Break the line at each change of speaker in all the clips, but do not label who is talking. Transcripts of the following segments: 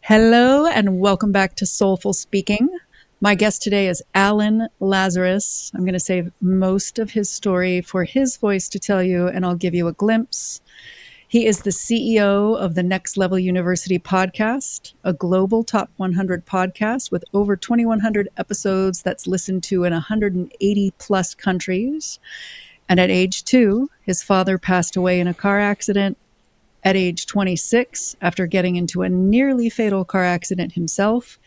Hello and welcome back to Soulful Speaking. My guest today is Alan Lazaros. I'm going to save most of his story for his voice to tell you, and I'll give you a glimpse. He is the CEO of the Next Level University podcast, a global top 100 podcast with over 2,100 episodes that's listened to in 180 plus countries. And at age 2, his father passed away in a car accident. At age 26, after getting into a nearly fatal car accident himself,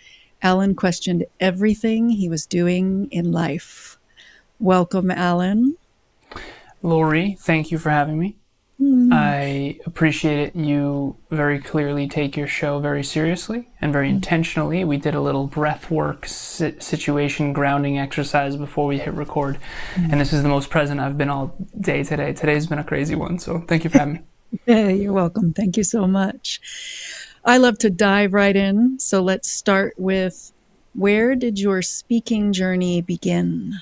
Alan questioned everything he was doing in life. Welcome, Alan.
Lauri, thank you for having me. I appreciate it. You very clearly take your show very seriously and very intentionally. We did a little breath work situation grounding exercise before we hit record. And this is the most present I've been all day today. Today's been a crazy one, so thank you for having me.
You're welcome. Thank you so much. I love to dive right in. So let's start with, where did your speaking journey begin?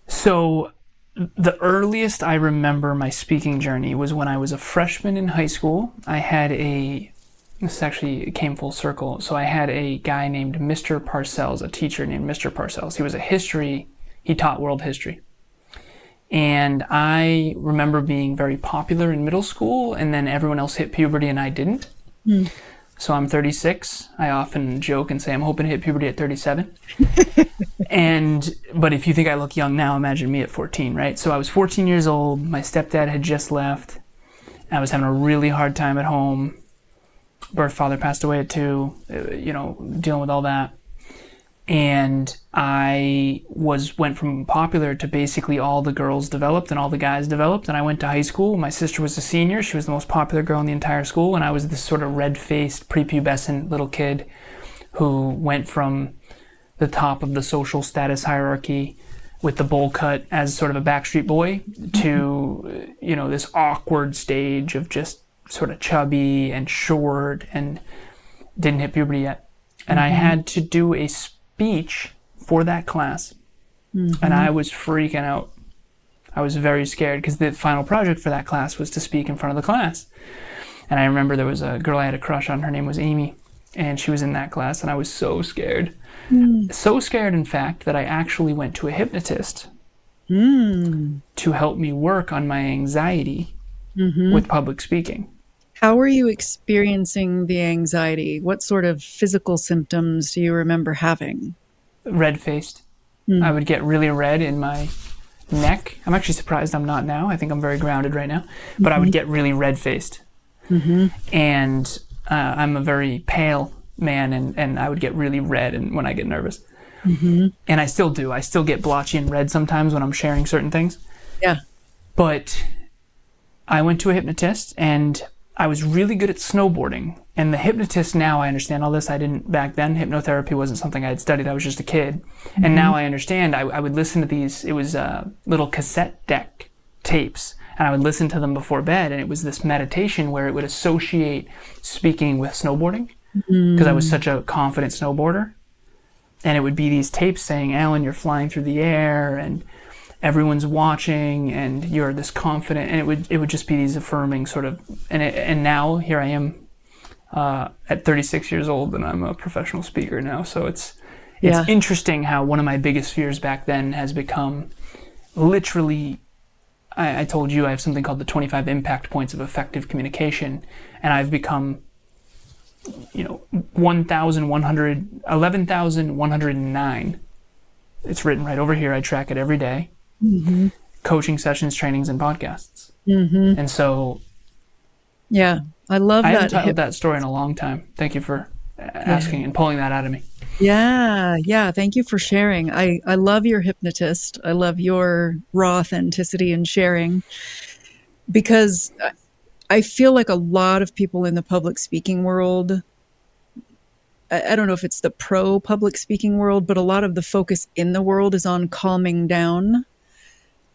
So the earliest I remember my speaking journey was when I was a freshman in high school. This actually came full circle. So I had a guy named Mr. Parcells, a teacher named Mr. Parcells. He taught world history. And I remember being very popular in middle school, and then everyone else hit puberty and I didn't. So I'm 36. I often joke and say I'm hoping to hit puberty at 37. But if you think I look young now, imagine me at 14, right? So I was 14 years old. My stepdad had just left. I was having a really hard time at home. Birth father passed away at 2, dealing with all that. And I went from popular to basically all the girls developed and all the guys developed. And I went to high school. My sister was a senior. She was the most popular girl in the entire school. And I was this sort of red-faced, prepubescent little kid who went from the top of the social status hierarchy with the bowl cut as sort of a Backstreet Boy to, this awkward stage of just sort of chubby and short and didn't hit puberty yet. And I had to do a speech for that class, and I was freaking out. I was very scared because the final project for that class was to speak in front of the class. And I remember there was a girl I had a crush on. Her name was Amy, and she was in that class, and I was so scared. So scared, in fact, that I actually went to a hypnotist to help me work on my anxiety with public speaking.
How were you experiencing the anxiety? What sort of physical symptoms do you remember having?
Red-faced. I would get really red in my neck. I'm actually surprised I'm not now. I think I'm very grounded right now. But I would get really red-faced. And I'm a very pale man, and I would get really red when I get nervous. And I still do. I still get blotchy and red sometimes when I'm sharing certain things. Yeah. But I went to a hypnotist, and I was really good at snowboarding. And the hypnotist, now I understand all this. I didn't back then. Hypnotherapy wasn't something I had studied. I was just a kid. And now I understand. I would listen to these. It was little cassette deck tapes. And I would listen to them before bed. And it was this meditation where it would associate speaking with snowboarding. Because I was such a confident snowboarder. And it would be these tapes saying, Alan, you're flying through the air, and everyone's watching, and you're this confident, and it would just be these affirming sort of, and now here I am at 36 years old, and I'm a professional speaker now. So it's interesting how one of my biggest fears back then has become literally, I told you I have something called the 25 impact points of effective communication, and I've become 11,109. It's written right over here. I track it every day. Coaching sessions, trainings, and podcasts. And so
I love that.
I haven't told that story in a long time. Thank you for asking and pulling that out of me.
Thank you for sharing. I love your hypnotist. I love your raw authenticity and sharing, because I feel like a lot of people in the public speaking world, I don't know if it's the pro public speaking world, but a lot of the focus in the world is on calming down.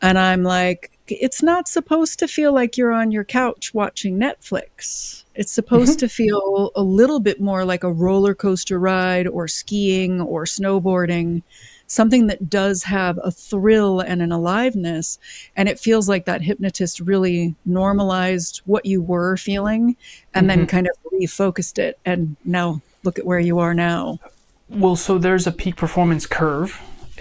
And I'm like, it's not supposed to feel like you're on your couch watching Netflix. It's supposed to feel a little bit more like a roller coaster ride or skiing or snowboarding. something that does have a thrill and an aliveness. And it feels like that hypnotist really normalized what you were feeling and then kind of refocused it. And now look at where you are now.
Well, so there's a peak performance curve.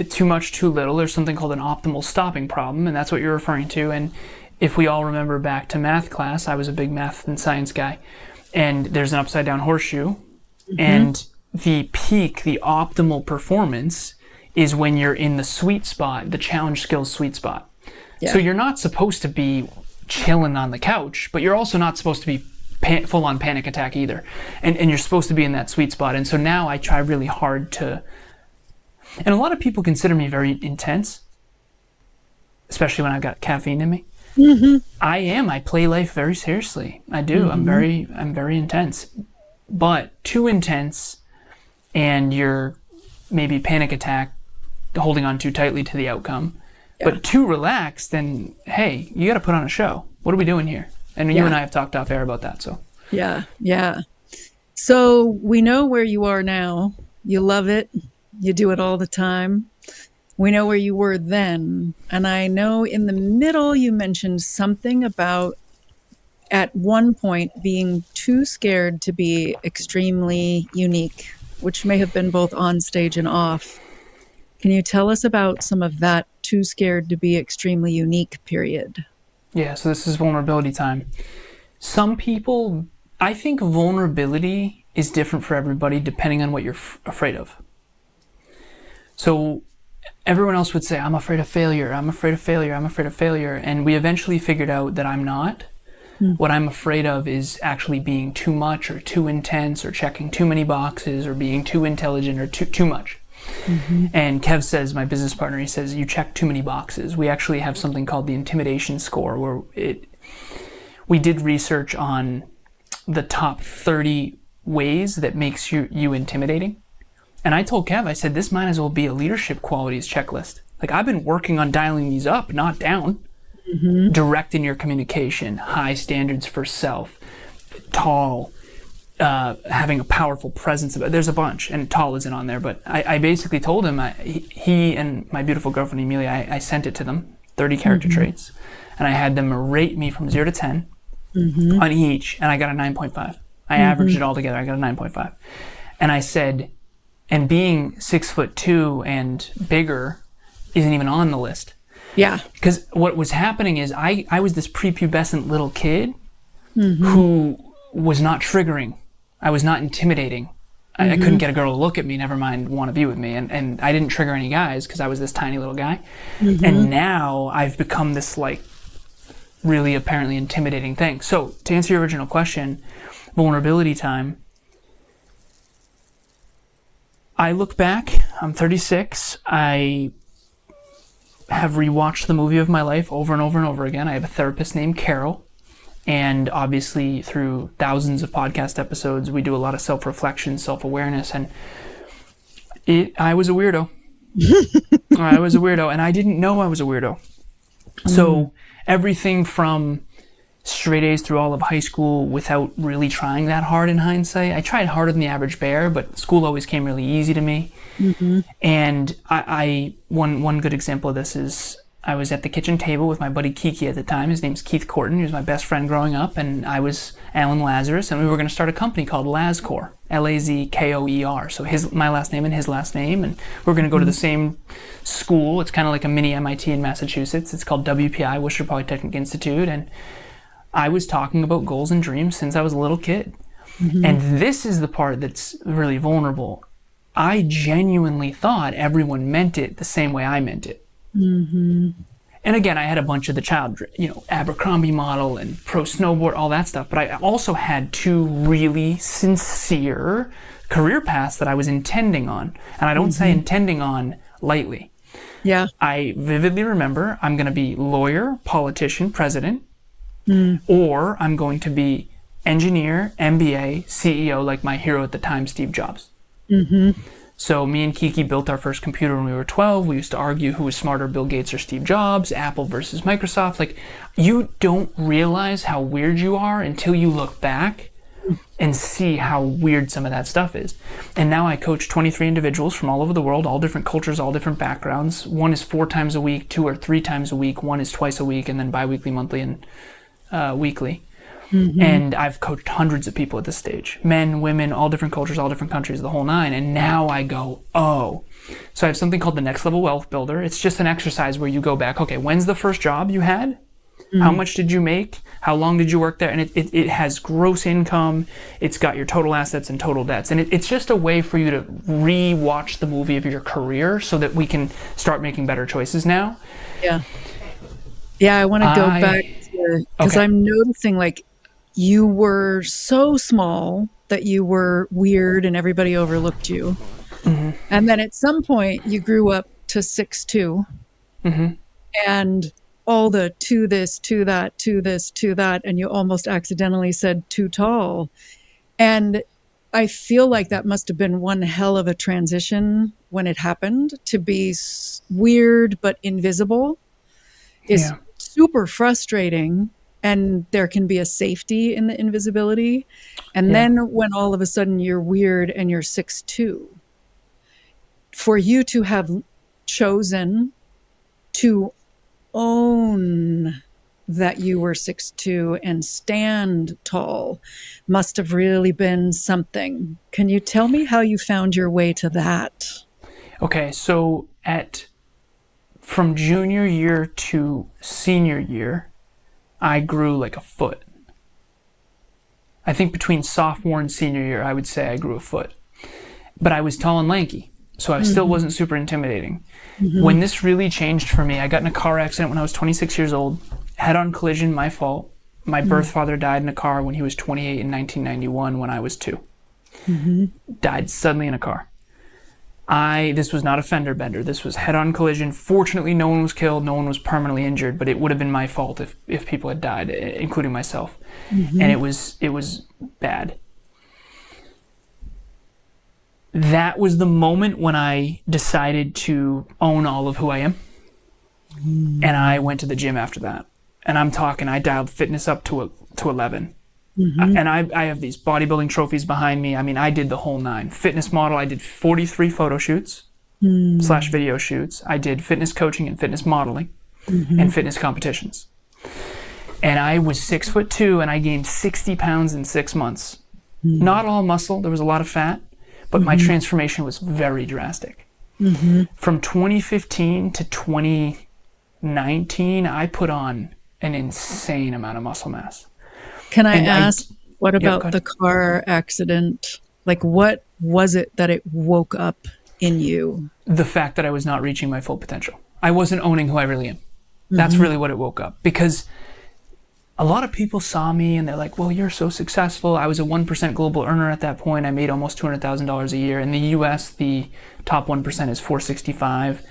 Too much, too little. There's something called an optimal stopping problem, and that's what you're referring to. And if we all remember back to math class, I was a big math and science guy, and there's an upside down horseshoe, and the peak, the optimal performance is when you're in the sweet spot, the challenge skills sweet spot. Yeah. So you're not supposed to be chilling on the couch, but you're also not supposed to be full-on panic attack either. And you're supposed to be in that sweet spot. And so now I try really hard to... And a lot of people consider me very intense, especially when I've got caffeine in me. I am. I play life very seriously. I do. I'm very intense. But too intense and you're maybe panic attack, holding on too tightly to the outcome. Yeah. But too relaxed, then, hey, you got to put on a show. What are we doing here? And you and I have talked off air about that. So
Yeah. So we know where you are now. You love it. You do it all the time. We know where you were then. And I know in the middle you mentioned something about at one point being too scared to be extremely unique, which may have been both on stage and off. Can you tell us about some of that too scared to be extremely unique period?
Yeah, so this is vulnerability time. Some people, I think vulnerability is different for everybody depending on what you're afraid of. So everyone else would say, I'm afraid of failure, I'm afraid of failure, I'm afraid of failure. And we eventually figured out that I'm not. What I'm afraid of is actually being too much or too intense or checking too many boxes or being too intelligent or too much. And Kev says, my business partner, he says, you check too many boxes. We actually have something called the intimidation score where we did research on the top 30 ways that makes you intimidating. And I told Kev, I said, this might as well be a leadership qualities checklist. Like, I've been working on dialing these up, not down. Direct in your communication, high standards for self, tall, having a powerful presence. There's a bunch, and tall isn't on there, but I basically told him, he and my beautiful girlfriend Amelia, I sent it to them, 30 character traits, and I had them rate me from 0 to 10 on each, and I got a 9.5. I averaged it all together, I got a 9.5. And I said, and being 6'2" and bigger isn't even on the list.
Yeah.
Because what was happening is I was this prepubescent little kid who was not triggering. I was not intimidating. I couldn't get a girl to look at me, never mind want to be with me. And I didn't trigger any guys because I was this tiny little guy. And now I've become this like really apparently intimidating thing. So to answer your original question, vulnerability time. I look back, I'm 36, I have rewatched the movie of my life over and over and over again. I have a therapist named Carol, and obviously through thousands of podcast episodes, we do a lot of self-reflection, self-awareness, and I was a weirdo. I was a weirdo, and I didn't know I was a weirdo. So everything from straight A's through all of high school without really trying that hard in hindsight. I tried harder than the average bear, but school always came really easy to me. And one good example of this is I was at the kitchen table with my buddy Kiki at the time. His name's Keith Corton. He was my best friend growing up, and I was Alan Lazaros, and we were going to start a company called Lazcore, Lazkoer. So my last name and his last name, and we're going to go to the same school. It's kind of like a mini MIT in Massachusetts. It's called WPI, Worcester Polytechnic Institute, and I was talking about goals and dreams since I was a little kid. And this is the part that's really vulnerable. I genuinely thought everyone meant it the same way I meant it. And again, I had a bunch of the child, Abercrombie model and pro snowboard, all that stuff. But I also had two really sincere career paths that I was intending on. And I don't say intending on lightly.
Yeah.
I vividly remember I'm going to be lawyer, politician, president, or I'm going to be engineer, MBA, CEO, like my hero at the time, Steve Jobs. So me and Kiki built our first computer when we were 12. We used to argue who was smarter, Bill Gates or Steve Jobs, Apple versus Microsoft. Like, you don't realize how weird you are until you look back and see how weird some of that stuff is. And now I coach 23 individuals from all over the world, all different cultures, all different backgrounds. One is 4 times a week, 2 or 3 times a week. One is twice a week, and then bi-weekly, monthly, and weekly. And I've coached hundreds of people at this stage. Men, women, all different cultures, all different countries, the whole nine. And now I go, oh. So I have something called the Next Level Wealth Builder. It's just an exercise where you go back, okay, when's the first job you had? How much did you make? How long did you work there? And it has gross income. It's got your total assets and total debts. And it's just a way for you to re-watch the movie of your career so that we can start making better choices now.
Yeah. Yeah, I want to go back to, because I'm noticing like you were so small that you were weird and everybody overlooked you. And then at some point you grew up to 6'2". And all the to this, to that, to this, to that, and you almost accidentally said too tall. And I feel like that must have been one hell of a transition when it happened. To be weird but invisible is super frustrating, and there can be a safety in the invisibility. And then when all of a sudden you're weird and you're 6'2", for you to have chosen to own that you were 6'2" and stand tall must have really been something. Can you tell me how you found your way to that?
Okay, so from junior year to senior year, I grew like a foot. I think between sophomore and senior year, I would say I grew a foot. But I was tall and lanky, so I still wasn't super intimidating. When this really changed for me, I got in a car accident when I was 26 years old, head-on collision, my fault. My birth father died in a car when he was 28 in 1991 when I was 2. Died suddenly in a car. This was not a fender bender. This was head-on collision. Fortunately, no one was killed. No one was permanently injured, but it would have been my fault if people had died, including myself. And it was bad. That was the moment when I decided to own all of who I am. And I went to the gym after that. And I'm talking, I dialed fitness up to 11. And I have these bodybuilding trophies behind me. I mean, I did the whole 9. Fitness model, I did 43 photo shoots / video shoots. I did fitness coaching and fitness modeling and fitness competitions. And I was 6'2", and I gained 60 pounds in 6 months. Not all muscle, there was a lot of fat, but my transformation was very drastic. From 2015 to 2019, I put on an insane amount of muscle mass.
Can I ask, what about the car accident? Like, what was it that it woke up in you?
The fact that I was not reaching my full potential. I wasn't owning who I really am. That's really what it woke up. Because a lot of people saw me and they're like, well, you're so successful. I was a 1% global earner at that point. I made almost $200,000 a year. In the US, the top 1% is $465.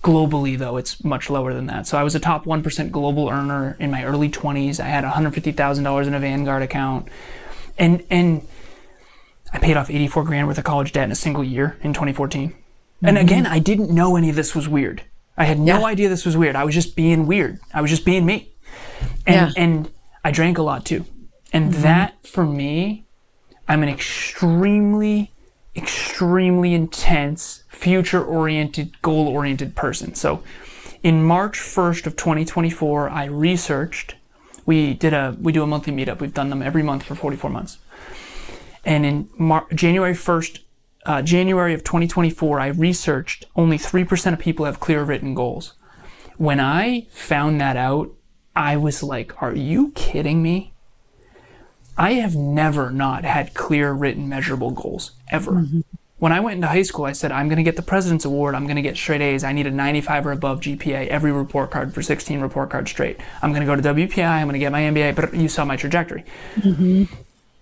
Globally, though, it's much lower than that. So I was a top 1% global earner in my early 20s. I had $150,000 in a Vanguard account. And I paid off $84,000 worth of college debt in a single year in 2014. And again, I didn't know any of this was weird. I had no idea this was weird. I was just being weird. I was just being me. And I drank a lot too. And that, for me, I'm an extremely intense, future-oriented, goal-oriented person. So in March 1st of 2024, I researched. We do a monthly meetup. We've done them every month for 44 months. And in January of 2024, I researched only 3% of people have clear written goals. When I found that out, I was like, are you kidding me? I have never not had clear, written, measurable goals, ever. When I went into high school, I said, I'm going to get the President's Award. I'm going to get straight A's. I need a 95 or above GPA every report card for 16 report cards straight. I'm going to go to WPI. I'm going to get my MBA. But you saw my trajectory.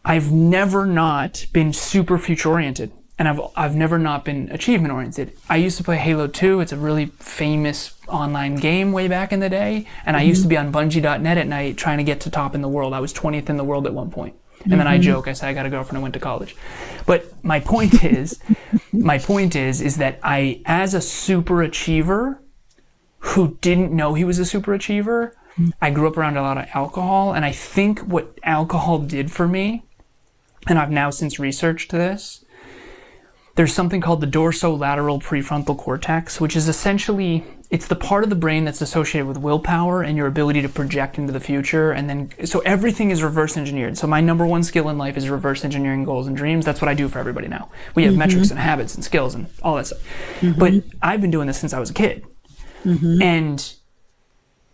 I've never not been super future-oriented. And I've never not been achievement-oriented. I used to play Halo 2. It's a really famous online game way back in the day. And I used to be on Bungie.net at night trying to get to top in the world. I was 20th in the world at one point. And then I joke, I said, I got a girlfriend, I went to college. But my point is that I, as a super achiever who didn't know he was a super achiever, I grew up around a lot of alcohol. And I think what alcohol did for me and I've now since researched this, there's something called the dorsolateral prefrontal cortex, which is essentially, it's the part of the brain that's associated with willpower and your ability to project into the future. And then, so everything is reverse engineered. So my number one skill in life is reverse engineering goals and dreams. That's what I do for everybody now. We have metrics and habits and skills and all that stuff. But I've been doing this since I was a kid. And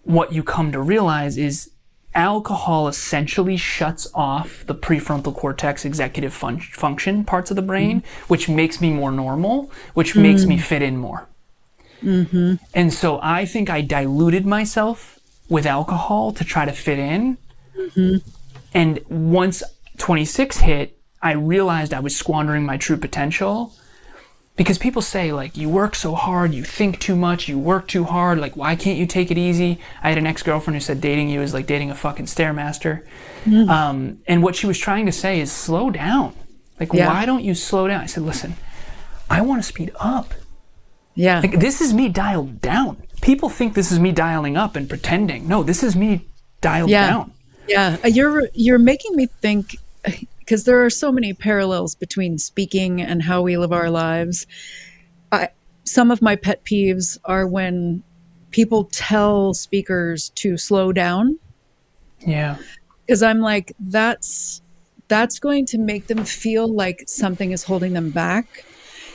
what you come to realize is alcohol essentially shuts off the prefrontal cortex executive function parts of the brain, which makes me more normal, which makes me fit in more. And so I think I diluted myself with alcohol to try to fit in. And once 26 hit, I realized I was squandering my true potential. Because people say, like, you work so hard, you think too much, you work too hard, like, why can't you take it easy? I had an ex-girlfriend who said dating you is like dating a fucking Stairmaster. And what she was trying to say is slow down. Like, why don't you slow down? I said, listen, I want to speed up. Like, this is me dialed down. People think this is me dialing up and pretending. No, this is me dialed down.
You're making me think, because there are so many parallels between speaking and how we live our lives. Some of my pet peeves are when people tell speakers to slow down. Because I'm like, that's going to make them feel like something is holding them back.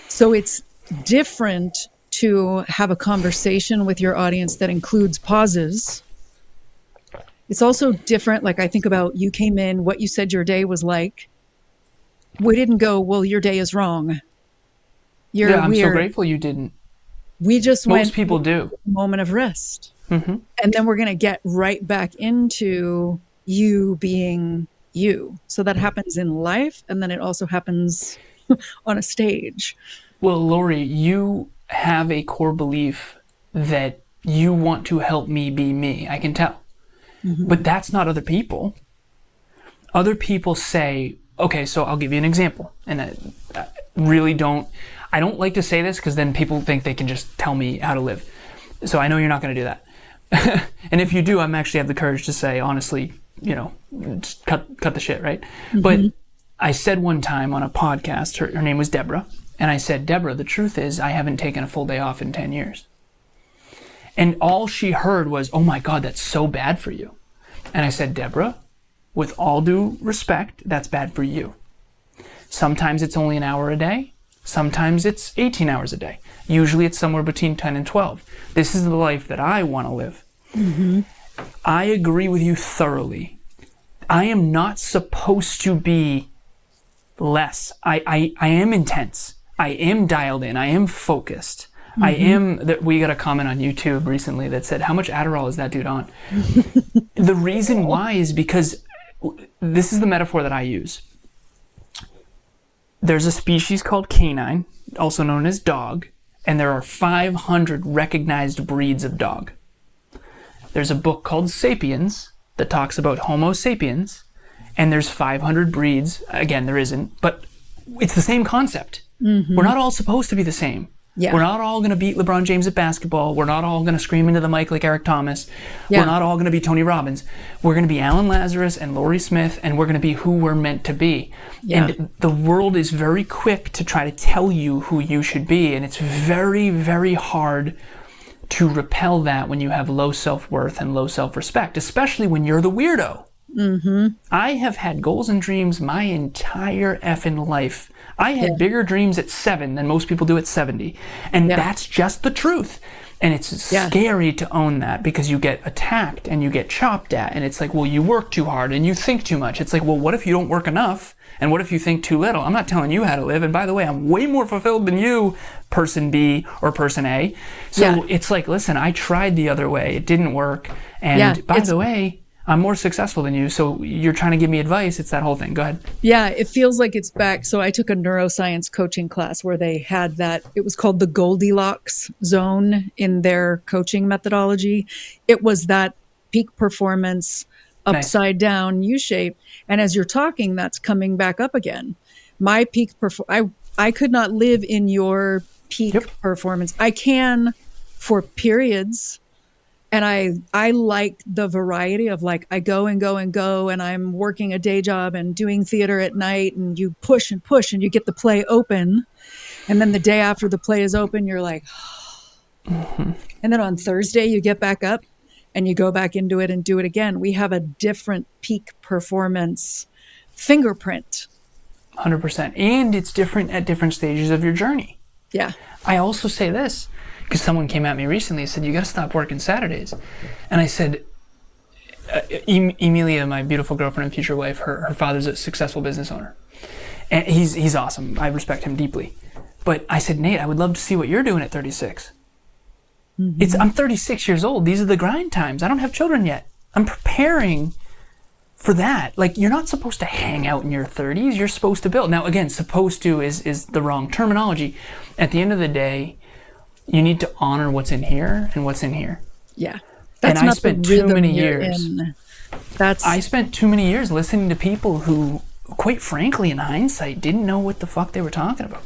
So it's different to have a conversation with your audience that includes pauses. It's also different. Like, I think about, you came in, what you said your day was like. We didn't go, well, your day is wrong.
I'm weird. So grateful you didn't.
We just
Most people do.
A moment of rest. And then we're going to get right back into you being you. So that happens in life. And then it also happens on a stage.
Well, Lauri, you have a core belief that you want to help me be me. I can tell. But that's not other people. Other people say, okay, so I'll give you an example. And I don't like to say this because then people think they can just tell me how to live. So I know you're not going to do that. And if you do, I'm actually have the courage to say, honestly, just cut the shit, right? But I said one time on a podcast, her name was Deborah. And I said, Deborah, the truth is I haven't taken a full day off in 10 years. And all she heard was, oh my God, that's so bad for you. And I said, Deborah, with all due respect, that's bad for you. Sometimes it's only an hour a day. Sometimes it's 18 hours a day. Usually it's somewhere between 10 and 12. This is the life that I want to live. I agree with you thoroughly. I am not supposed to be less. I am intense. I am dialed in. I am focused. We got a comment on YouTube recently that said, how much Adderall is that dude on? The reason why is because this is the metaphor that I use. There's a species called canine, also known as dog, and there are 500 recognized breeds of dog. There's a book called Sapiens that talks about Homo sapiens, and there's 500 breeds. Again, there isn't, but it's the same concept. We're not all supposed to be the same. We're not all going to beat LeBron James at basketball. We're not all going to scream into the mic like Eric Thomas. We're not all going to be Tony Robbins. We're going to be Alan Lazaros and Lauri Smith, and we're going to be who we're meant to be. And the world is very quick to try to tell you who you should be, and it's very, very hard to repel that when you have low self-worth and low self-respect, especially when you're the weirdo. I have had goals and dreams my entire effing life. I had bigger dreams at 7 than most people do at 70. And that's just the truth. And it's scary to own that because you get attacked and you get chopped at. And it's like, well, you work too hard and you think too much. It's like, well, what if you don't work enough? And what if you think too little? I'm not telling you how to live. And by the way, I'm way more fulfilled than you, person B or person A. So it's like, listen, I tried the other way. It didn't work. And by the way, I'm more successful than you, so you're trying to give me advice. It's that whole thing. Go ahead.
Yeah, it feels like it's back. So I took a neuroscience coaching class where they had that. It was called the Goldilocks zone in their coaching methodology. It was that peak performance, upside down U-shape. And as you're talking, that's coming back up again. My peak I could not live in your peak performance. I can for periods. And I like the variety of like, I go and go and go, and I'm working a day job and doing theater at night, and you push and push and you get the play open. And then the day after the play is open, you're like, and then on Thursday you get back up and you go back into it and do it again. We have a different peak performance fingerprint.
100%. And it's different at different stages of your journey.
Yeah.
I also say this, because someone came at me recently and said, you got to stop working Saturdays. And I said, Emilia, my beautiful girlfriend and future wife, her father's a successful business owner. And he's awesome. I respect him deeply. But I said, Nate, I would love to see what you're doing at 36. I'm 36 years old. These are the grind times. I don't have children yet. I'm preparing for that. Like, you're not supposed to hang out in your 30s. You're supposed to build. Now, again, supposed to is the wrong terminology. At the end of the day, you need to honor what's in here and what's in here.
Yeah.
That's and I spent too many years.
I
spent too many years listening to people who, quite frankly, in hindsight, didn't know what the fuck they were talking about.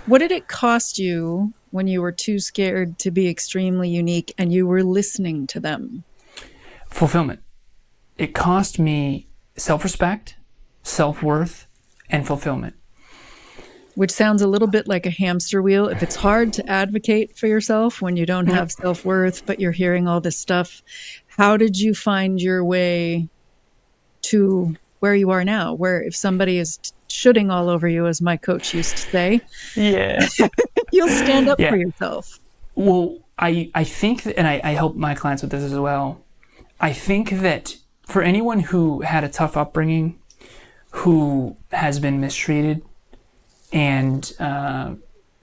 What did it cost you when you were too scared to be extremely unique and you were listening to them?
Fulfillment. It cost me self-respect, self-worth, and fulfillment.
Which sounds a little bit like a hamster wheel. If it's hard to advocate for yourself when you don't have self-worth, but you're hearing all this stuff, how did you find your way to where you are now? Where if somebody is shooting all over you, as my coach used to say, you'll stand up for yourself.
Well, I think, and I help my clients with this as well, I think that for anyone who had a tough upbringing, who has been mistreated and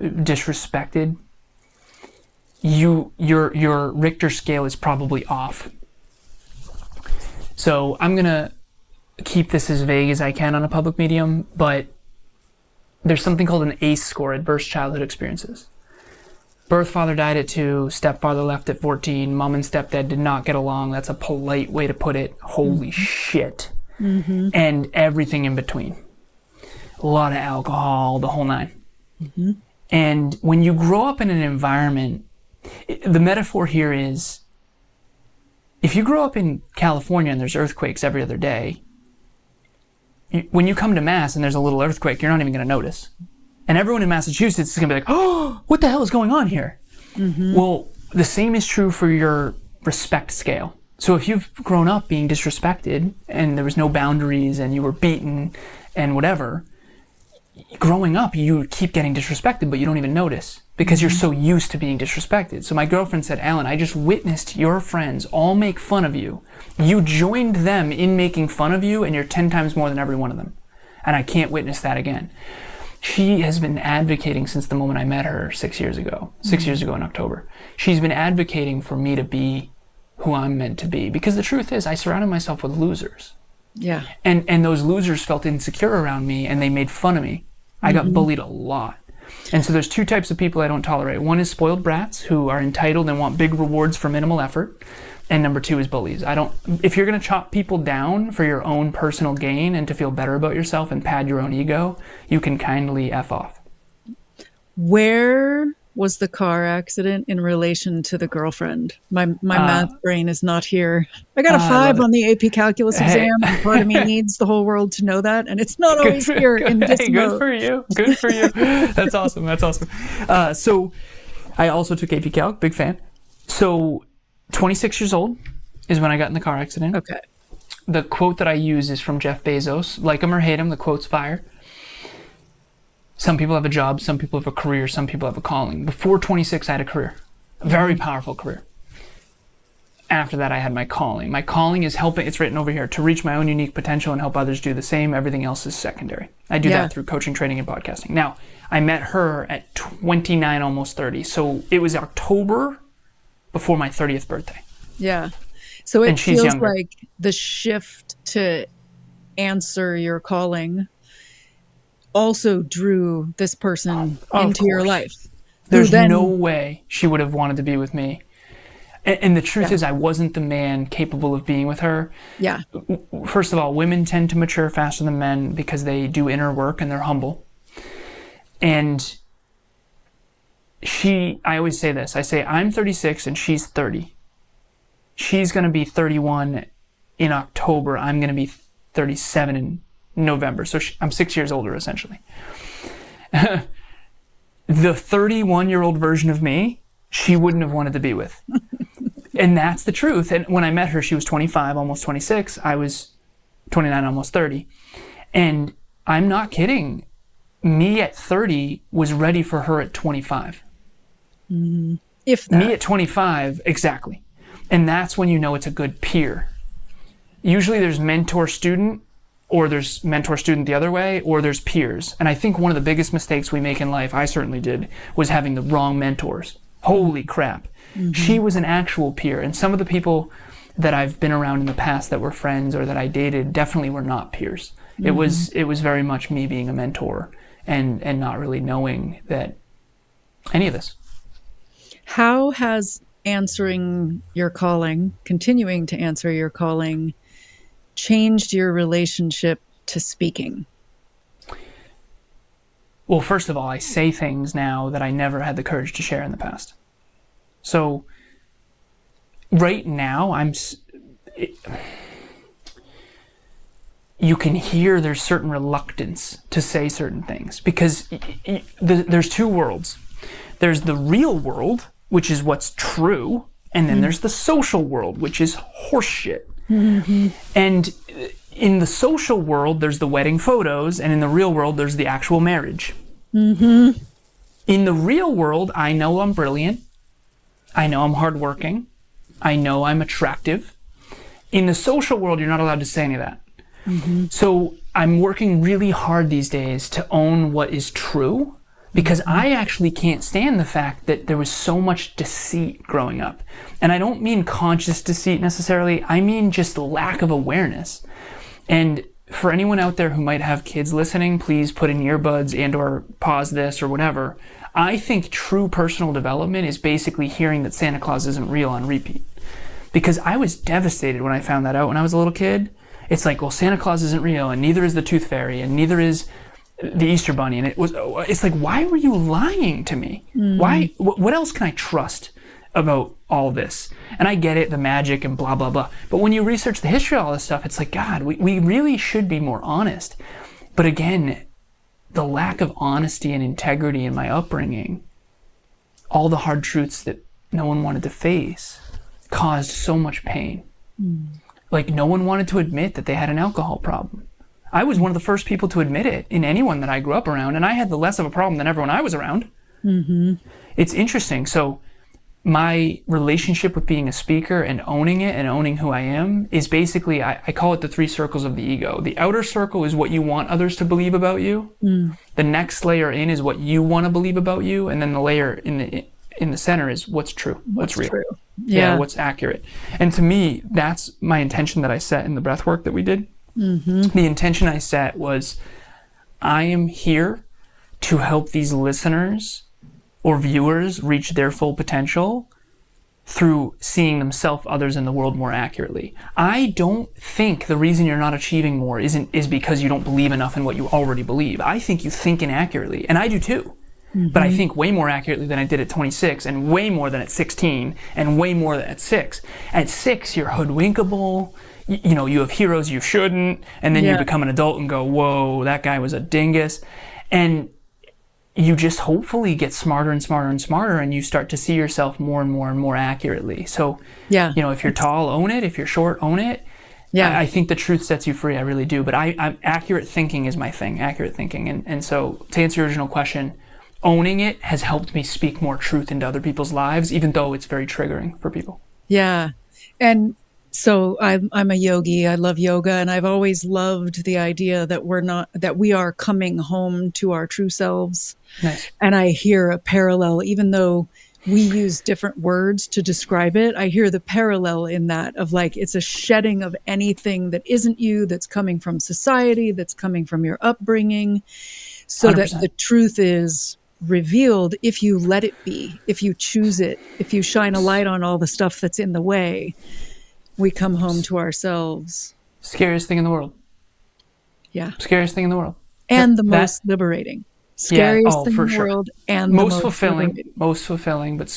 disrespected, your Richter scale is probably off. So I'm gonna keep this as vague as I can on a public medium, but there's something called an ACE score, adverse childhood experiences. Birth father died at 2, stepfather left at 14, mom and stepdad did not get along. That's a polite way to put it. Holy shit. And everything in between. A lot of alcohol, the whole nine. And when you grow up in an environment, the metaphor here is, if you grow up in California and there's earthquakes every other day, when you come to Mass and there's a little earthquake, you're not even going to notice. And everyone in Massachusetts is going to be like, oh, what the hell is going on here? Well, the same is true for your respect scale. So if you've grown up being disrespected and there was no boundaries and you were beaten and whatever, growing up, you keep getting disrespected, but you don't even notice because you're so used to being disrespected. So my girlfriend said, Alan, I just witnessed your friends all make fun of you. You joined them in making fun of you, and you're 10 times more than every one of them. And I can't witness that again. She has been advocating since the moment I met her 6 years ago in October. She's been advocating for me to be who I'm meant to be. Because the truth is, I surrounded myself with losers.
Yeah.
And those losers felt insecure around me, and they made fun of me. I got bullied a lot. And so there's two types of people I don't tolerate. One is spoiled brats who are entitled and want big rewards for minimal effort. And number two is bullies. If you're going to chop people down for your own personal gain and to feel better about yourself and pad your own ego, you can kindly F off.
Where was the car accident in relation to the girlfriend? My math brain is not here. I got a 5 on the AP calculus exam, and part of me needs the whole world to know that, and it's not always here in this mode.
Good for you. That's awesome. So I also took AP Calc, big fan. So 26 years old is when I got in the car accident.
Okay.
The quote that I use is from Jeff Bezos. Like him or hate him, the quote's fire. Some people have a job, some people have a career, some people have a calling. Before 26, I had a career. A very powerful career. After that, I had my calling. My calling is helping, it's written over here, to reach my own unique potential and help others do the same. Everything else is secondary. I do that through coaching, training, and podcasting. Now, I met her at 29, almost 30. So it was October before my 30th birthday.
Yeah. So it feels
younger.
like the shift to answer your calling also drew this person into your life.
There's no way she would have wanted to be with me. And the truth is, I wasn't the man capable of being with her.
Yeah.
First of all, women tend to mature faster than men because they do inner work and they're humble. And I always say this. I say, I'm 36 and she's 30. she's going to be 31 in October. I'm going to be 37 in November. So I'm 6 years older, essentially. The 31-year-old version of me, she wouldn't have wanted to be with. And that's the truth. And when I met her, she was 25, almost 26. I was 29, almost 30. And I'm not kidding. Me at 30 was ready for her at 25.
Mm-hmm. If that.
Me at 25, exactly. And that's when you know it's a good peer. Usually there's mentor-student, or there's mentor-student the other way, or there's peers. And I think one of the biggest mistakes we make in life, I certainly did, was having the wrong mentors. Holy crap. Mm-hmm. She was an actual peer. And some of the people that I've been around in the past that were friends or that I dated definitely were not peers. Mm-hmm. It was very much me being a mentor and not really knowing that any of this.
How has answering your calling, continuing to answer your calling, changed your relationship to speaking?
Well, first of all, I say things now that I never had the courage to share in the past. So right now, you can hear there's certain reluctance to say certain things because there's two worlds. There's the real world, which is what's true, and then there's the social world, which is horseshit. Mm-hmm. And in the social world, there's the wedding photos, and in the real world, there's the actual marriage. Mm-hmm. In the real world, I know I'm brilliant. I know I'm hardworking. I know I'm attractive. In the social world, you're not allowed to say any of that. Mm-hmm. So I'm working really hard these days to own what is true, because I actually can't stand the fact that there was so much deceit growing up. And I don't mean conscious deceit necessarily. I mean just lack of awareness. And for anyone out there who might have kids listening, please put in earbuds and or pause this or whatever. I think true personal development is basically hearing that Santa Claus isn't real on repeat. Because I was devastated when I found that out when I was a little kid. It's like, well, Santa Claus isn't real, and neither is the Tooth Fairy, and neither is the Easter Bunny. And it's like, why were you lying to me? Mm-hmm. Why? What else can I trust about all this? And I get it, the magic and blah, blah, blah. But when you research the history of all this stuff, it's like, God, we really should be more honest. But again, the lack of honesty and integrity in my upbringing, all the hard truths that no one wanted to face, caused so much pain. Mm. Like, no one wanted to admit that they had an alcohol problem. I was one of the first people to admit it in anyone that I grew up around, and I had the less of a problem than everyone I was around. Mm-hmm. It's interesting. So my relationship with being a speaker and owning it and owning who I am is basically, I call it the 3 circles of the ego. The outer circle is what you want others to believe about you. Mm. The next layer in is what you want to believe about you, and then the layer in the center is what's true, what's real. True. Yeah, what's accurate. And to me, that's my intention that I set in the breath work that we did. Mm-hmm. The intention I set was, I am here to help these listeners or viewers reach their full potential through seeing themselves, others, in the world more accurately. I don't think the reason you're not achieving more is because you don't believe enough in what you already believe. I think you think inaccurately, and I do too. Mm-hmm. But I think way more accurately than I did at 26, and way more than at 16, and way more than at 6. At 6, you're hoodwinkable. You know, you have heroes you shouldn't, and then you become an adult and go, whoa, that guy was a dingus. And you just hopefully get smarter and smarter and smarter, and you start to see yourself more and more and more accurately. So, you know, if you're tall, own it. If you're short, own it. Yeah, I think the truth sets you free. I really do. But I'm accurate thinking is my thing, accurate thinking. And so to answer your original question, owning it has helped me speak more truth into other people's lives, even though it's very triggering for people. Yeah.
And so I'm a yogi. I love yoga, and I've always loved the idea that we are coming home to our true selves.
Nice.
And I hear a parallel, even though we use different words to describe it. I hear the parallel in that of like, it's a shedding of anything that isn't you, that's coming from society, that's coming from your upbringing, so 100%. That the truth is revealed if you let it be, if you choose it, if you shine a light on all the stuff that's in the way. We come home to ourselves.
Scariest thing in the world.
Yeah.
Scariest thing in the world.
And the most liberating. Scariest thing in the world and
most fulfilling. Most fulfilling, but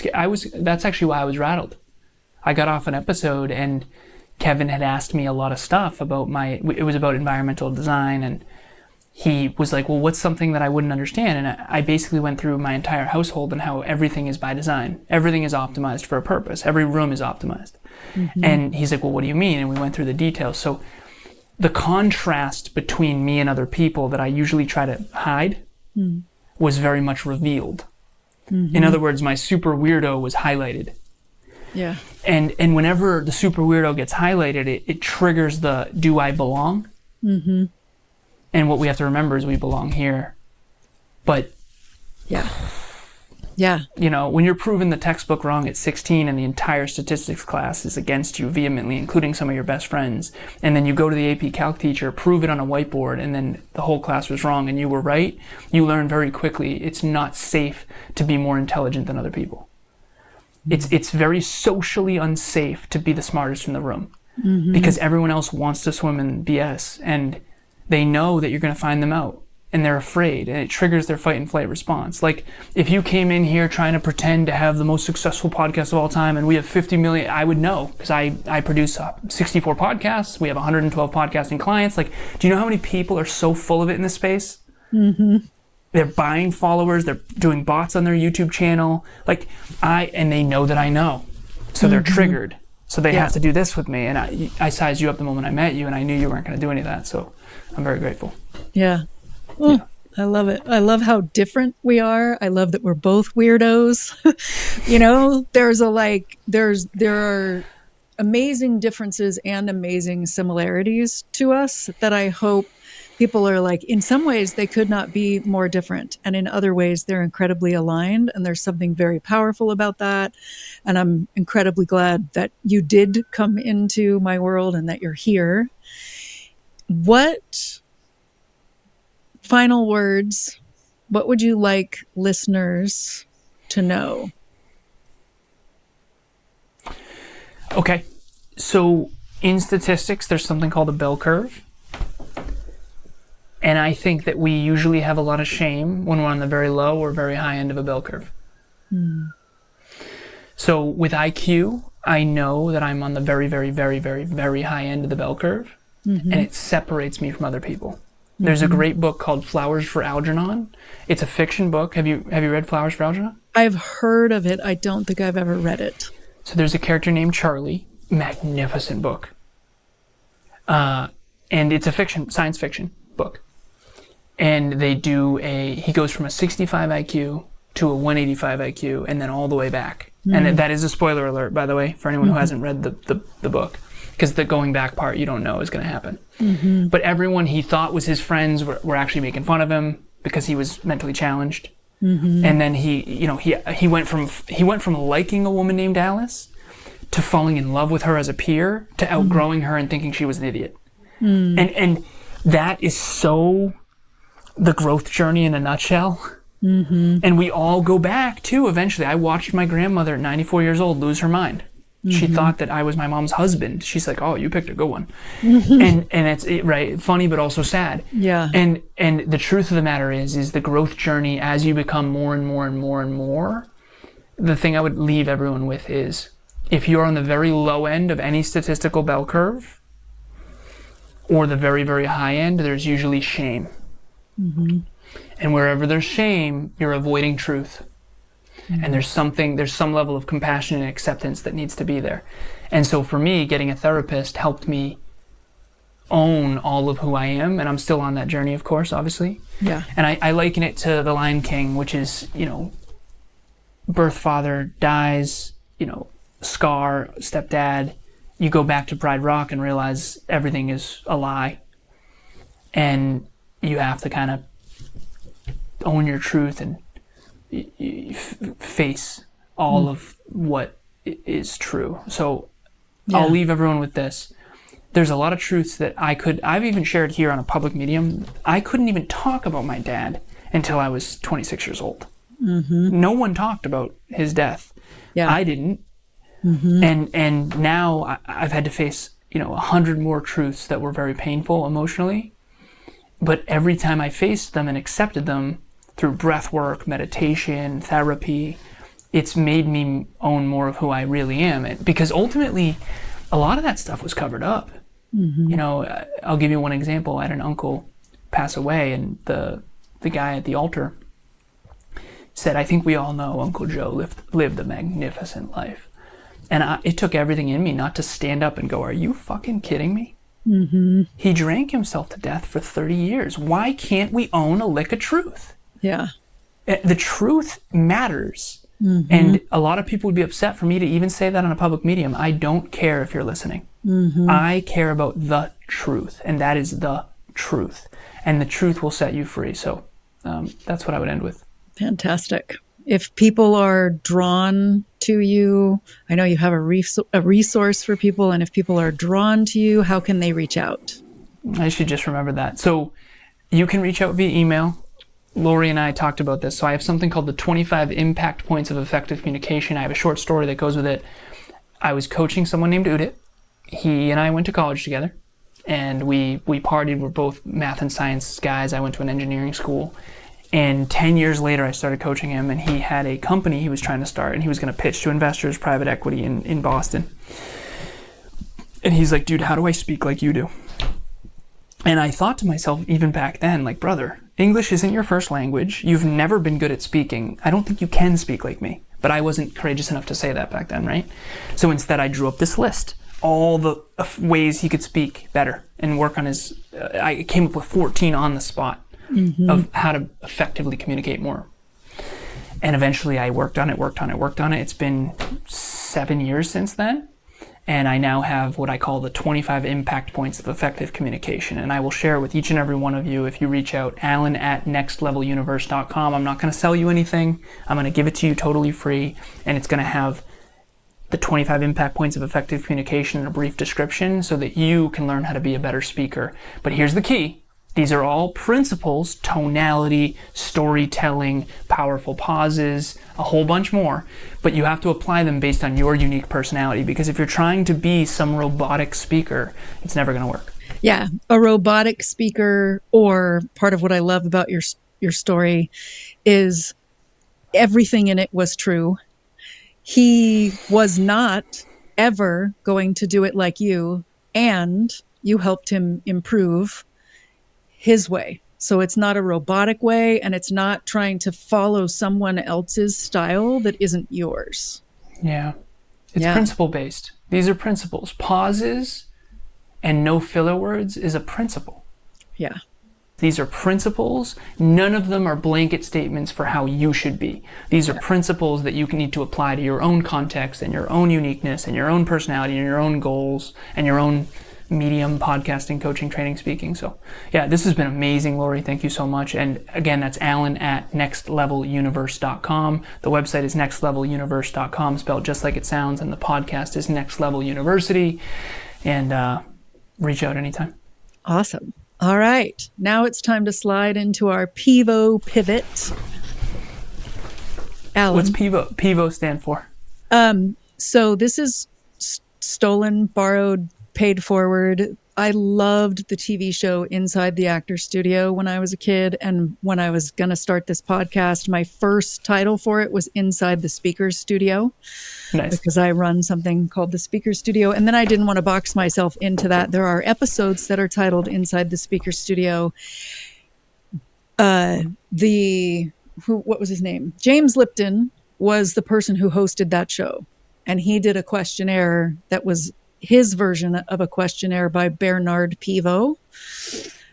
that's actually why I was rattled. I got off an episode and Kevin had asked me a lot of stuff about it was about environmental design, and he was like, well, what's something that I wouldn't understand? And I basically went through my entire household and how everything is by design. Everything is optimized for a purpose. Every room is optimized. And he's like, well, what do you mean? And we went through the details. So the contrast between me and other people that I usually try to hide was very much revealed. In other words, my super weirdo was highlighted.
Yeah.
And whenever the super weirdo gets highlighted, it triggers the do I belong? And what we have to remember is we belong here. But
yeah,
you know, when you're proven the textbook wrong at 16 and the entire statistics class is against you vehemently, including some of your best friends, and then you go to the AP Calc teacher, prove it on a whiteboard, and then the whole class was wrong and you were right, you learn very quickly it's not safe to be more intelligent than other people. It's very socially unsafe to be the smartest in the room because everyone else wants to swim in BS, and they know that you're going to find them out, and they're afraid, and it triggers their fight and flight response. Like, if you came in here trying to pretend to have the most successful podcast of all time, and we have 50 million, I would know, because I produce 64 podcasts, we have 112 podcasting clients. Like, do you know how many people are so full of it in this space? They're buying followers, they're doing bots on their YouTube channel, and they know that I know, so they're triggered. So they have to do this with me, and I sized you up the moment I met you, and I knew you weren't going to do any of that, so I'm very grateful.
Yeah. Oh, yeah. I love it. I love how different we are. I love that we're both weirdos. You know, there are amazing differences and amazing similarities to us that I hope people are like, in some ways they could not be more different, and in other ways they're incredibly aligned, and there's something very powerful about that. And I'm incredibly glad that you did come into my world and that you're here. What final words, what would you like listeners to know?
Okay, so in statistics there's something called a bell curve. And I think that we usually have a lot of shame when we're on the very low or very high end of a bell curve. So with IQ, I know that I'm on the very, very, very, very, very high end of the bell curve, and it separates me from other people. There's a great book called Flowers for Algernon. It's a fiction book. Have you read Flowers for Algernon?
I've heard of it. I don't think I've ever read it.
So there's a character named Charlie. Magnificent book. And it's a science fiction book. And he goes from a 65 IQ to a 185 IQ and then all the way back. And that is a spoiler alert, by the way, for anyone who hasn't read the book. Because the going back part you don't know is going to happen. But everyone he thought was his friends were actually making fun of him because he was mentally challenged. And then he went from liking a woman named Alice to falling in love with her as a peer to outgrowing her and thinking she was an idiot. And that is so the growth journey in a nutshell. And we all go back too eventually. I watched my grandmother at 94 years old lose her mind. She thought that I was my mom's husband. She's like, oh, you picked a good one. And it's right, funny but also sad.
Yeah.
And the truth of the matter is the growth journey, as you become more and more and more and more, the thing I would leave everyone with is, if you're on the very low end of any statistical bell curve or the very, very high end, there's usually shame. And wherever there's shame, you're avoiding truth. And there's some level of compassion and acceptance that needs to be there. And so for me, getting a therapist helped me own all of who I am, and I'm still on that journey, of course, obviously.
Yeah.
And I liken it to The Lion King, which is, birth father dies, Scar, stepdad, you go back to Pride Rock and realize everything is a lie. And you have to kind of own your truth and face all of what is true. So I'll leave everyone with this. There's a lot of truths that I've even shared here on a public medium. I couldn't even talk about my dad until I was 26 years old. No one talked about his death. I didn't. And now I've had to face 100 more truths that were very painful emotionally. But every time I faced them and accepted them through breath work, meditation, therapy, it's made me own more of who I really am. Because ultimately, a lot of that stuff was covered up. You know, I'll give you one example. I had an uncle pass away, and the guy at the altar said, I think we all know Uncle Joe lived a magnificent life. And it took everything in me not to stand up and go, are you fucking kidding me? He drank himself to death for 30 years. Why can't we own a lick of truth?
Yeah.
The truth matters. And a lot of people would be upset for me to even say that on a public medium. I don't care if you're listening. I care about the truth, and that is the truth. And the truth will set you free. So that's what I would end with.
Fantastic. If people are drawn to you, I know you have a resource for people, and if people are drawn to you, how can they reach out?
I should just remember that. So you can reach out via email. Lauri and I talked about this. So I have something called the 25 Impact Points of Effective Communication. I have a short story that goes with it. I was coaching someone named Udit. He and I went to college together, and we partied. We're both math and science guys. I went to an engineering school. And 10 years later, I started coaching him, and he had a company he was trying to start, and he was going to pitch to investors, private equity in Boston. And he's like, dude, how do I speak like you do? And I thought to myself, even back then, like, brother, English isn't your first language. You've never been good at speaking. I don't think you can speak like me. But I wasn't courageous enough to say that back then, right? So instead, I drew up this list, all the ways he could speak better and work on his, I came up with 14 on the spot. Of how to effectively communicate more. And eventually I worked on it. It's been 7 years since then. And I now have what I call the 25 impact points of effective communication. And I will share it with each and every one of you if you reach out, alan@nextleveluniverse.com. I'm not going to sell you anything. I'm going to give it to you totally free. And it's going to have the 25 impact points of effective communication in a brief description so that you can learn how to be a better speaker. But here's the key. These are all principles: tonality, storytelling, powerful pauses, a whole bunch more. But you have to apply them based on your unique personality, because if you're trying to be some robotic speaker, it's never going to work.
Yeah, a robotic speaker, or part of what I love about your story is everything in it was true. He was not ever going to do it like you, and you helped him improve his way. So it's not a robotic way, and it's not trying to follow someone else's style that isn't yours.
Yeah. It's principle based. These are principles. Pauses and no filler words is a principle.
Yeah.
These are principles. None of them are blanket statements for how you should be. These are principles that you need to apply to your own context and your own uniqueness and your own personality and your own goals and your own medium, podcasting, coaching, training, speaking. So yeah, this has been amazing, Lauri. Thank you so much. And again, that's alan@nextleveluniverse.com. The website is nextleveluniverse.com, spelled just like it sounds. And the podcast is Next Level University. And reach out anytime.
Awesome. All right. Now it's time to slide into our PIVO pivot. Alan.
What's PIVO? PIVO stand for?
So this is stolen, borrowed, paid forward. I loved the TV show Inside the Actor Studio when I was a kid. And when I was going to start this podcast, my first title for it was Inside the Speaker's Studio.
Nice.
Because I run something called the Speaker Studio. And then I didn't want to box myself into that. There are episodes that are titled Inside the Speaker Studio. What was his name? James Lipton was the person who hosted that show. And he did a questionnaire that was his version of a questionnaire by Bernard Pivot.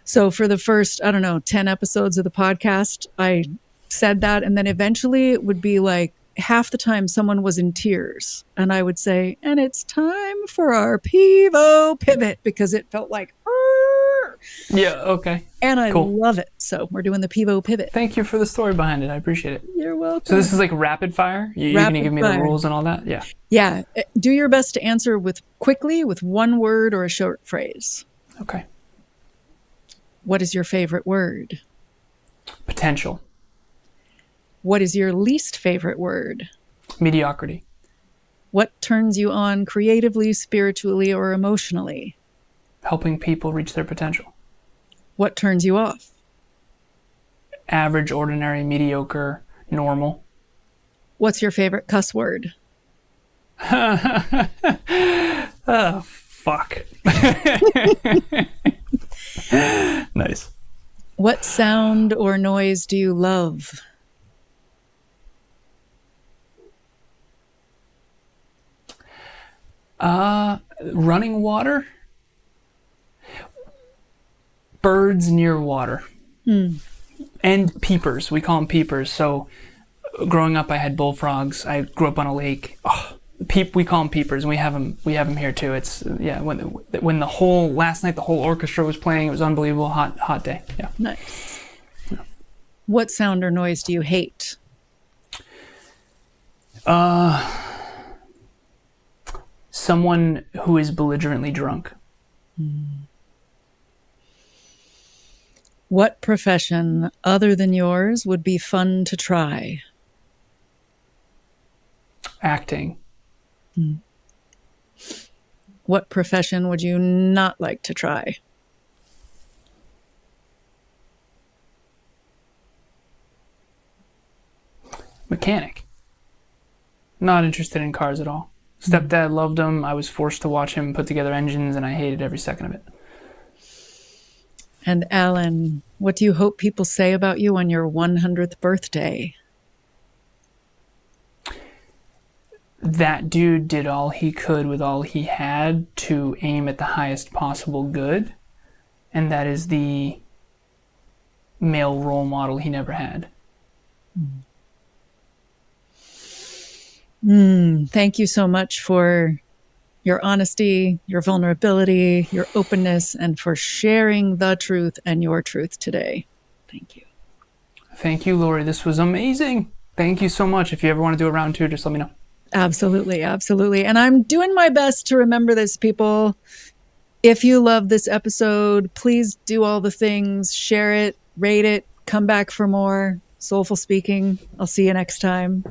So for the first, 10 episodes of the podcast, I said that. And then eventually it would be like half the time someone was in tears. And I would say, and it's time for our Pivot pivot, because it felt like,
yeah, okay.
And I love it. So we're doing the Pivot pivot.
Thank you for the story behind it. I appreciate it.
You're welcome.
So this is like rapid fire? You're going to give me the rules and all that? Yeah.
Yeah. Do your best to answer quickly with one word or a short phrase.
Okay.
What is your favorite word?
Potential.
What is your least favorite word?
Mediocrity.
What turns you on creatively, spiritually, or emotionally?
Helping people reach their potential.
What turns you off?
Average, ordinary, mediocre, normal.
What's your favorite cuss word?
Oh, fuck. Nice.
What sound or noise do you love?
Running water. Birds near water. And peepers. We call them peepers. So growing up, I had bullfrogs. I grew up on a lake. Oh, we call them peepers, and we have them here too. It's when last night the whole orchestra was playing, it was unbelievable. Hot day. Yeah.
Nice. Yeah. What sound or noise do you hate?
Someone who is belligerently drunk.
What profession other than yours would be fun to try?
Acting.
What profession would you not like to try?
Mechanic. Not interested in cars at all. Stepdad loved them. I was forced to watch him put together engines, and I hated every second of it.
And Alan, what do you hope people say about you on your 100th birthday?
That dude did all he could with all he had to aim at the highest possible good, and that is the male role model he never had.
Thank you so much for your honesty, your vulnerability, your openness, and for sharing the truth and your truth today. Thank you.
Thank you, Lauri. This was amazing. Thank you so much. If you ever want to do a round two, just let me know.
Absolutely, absolutely. And I'm doing my best to remember this, people. If you love this episode, please do all the things. Share it, rate it, come back for more. Soulful Speaking. I'll see you next time.